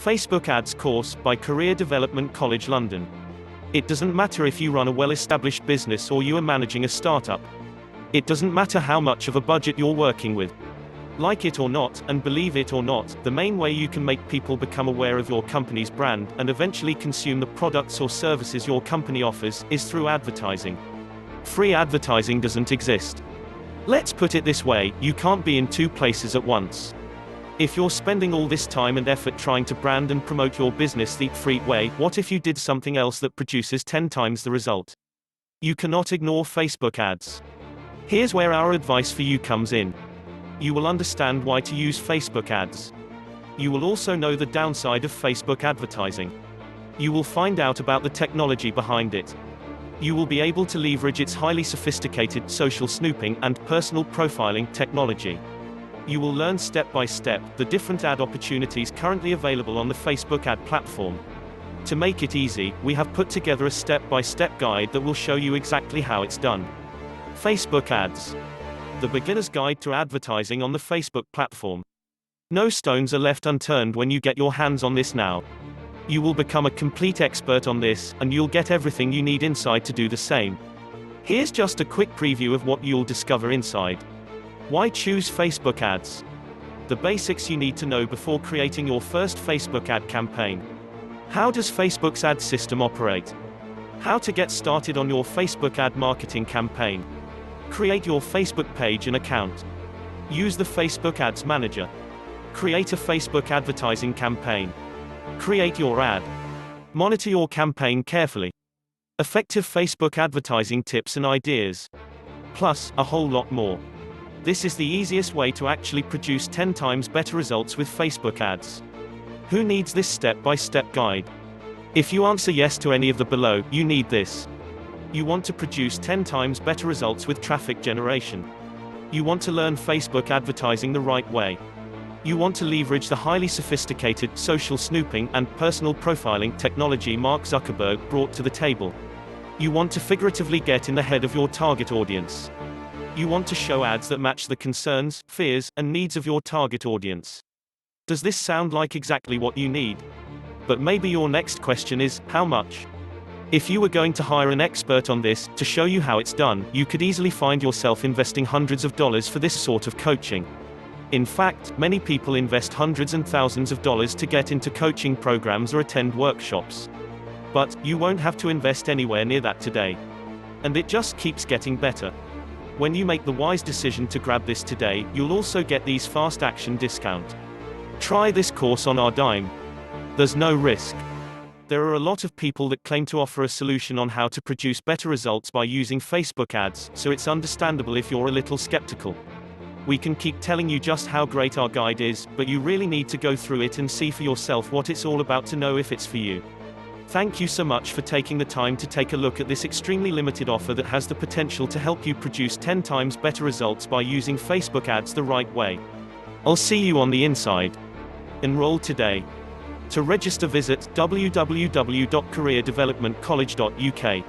Facebook Ads course by Career Development College London. It doesn't matter if you run a well-established business or you are managing a startup. It doesn't matter how much of a budget you're working with. Like it or not, and believe it or not, the main way you can make people become aware of your company's brand, and eventually consume the products or services your company offers, is through advertising. Free advertising doesn't exist. Let's put it this way, you can't be in two places at once. If you're spending all this time and effort trying to brand and promote your business the free way, what if you did something else that produces 10 times the result? You cannot ignore Facebook ads. Here's where our advice for you comes in. You will understand why to use Facebook ads. You will also know the downside of Facebook advertising. You will find out about the technology behind it. You will be able to leverage its highly sophisticated social snooping and personal profiling technology. You will learn step by step the different ad opportunities currently available on the Facebook ad platform. To make it easy, we have put together a step-by-step guide that will show you exactly how it's done. Facebook ads. The beginner's guide to advertising on the Facebook platform. No stones are left unturned when you get your hands on this now. You will become a complete expert on this, and you'll get everything you need inside to do the same. Here's just a quick preview of what you'll discover inside. Why choose Facebook ads? The basics you need to know before creating your first Facebook ad campaign. How does Facebook's ad system operate? How to get started on your Facebook ad marketing campaign. Create your Facebook page and account. Use the Facebook Ads Manager. Create a Facebook advertising campaign. Create your ad. Monitor your campaign carefully. Effective Facebook advertising tips and ideas. Plus, a whole lot more. This is the easiest way to actually produce 10 times better results with Facebook ads. Who needs this step-by-step guide? If you answer yes to any of the below, you need this. You want to produce 10 times better results with traffic generation. You want to learn Facebook advertising the right way. You want to leverage the highly sophisticated social snooping and personal profiling technology Mark Zuckerberg brought to the table. You want to figuratively get in the head of your target audience. You want to show ads that match the concerns, fears, and needs of your target audience. Does this sound like exactly what you need? But maybe your next question is, how much? If you were going to hire an expert on this, to show you how it's done, you could easily find yourself investing hundreds of dollars for this sort of coaching. In fact, many people invest hundreds and thousands of dollars to get into coaching programs or attend workshops. But, you won't have to invest anywhere near that today. And it just keeps getting better. When you make the wise decision to grab this today, you'll also get these fast action discount. Try this course on our dime. There's no risk. There are a lot of people that claim to offer a solution on how to produce better results by using Facebook ads, so it's understandable if you're a little skeptical. We can keep telling you just how great our guide is, but you really need to go through it and see for yourself what it's all about to know if it's for you. Thank you so much for taking the time to take a look at this extremely limited offer that has the potential to help you produce 10 times better results by using Facebook ads the right way. I'll see you on the inside. Enroll today. To register, visit www.careerdevelopmentcollege.uk.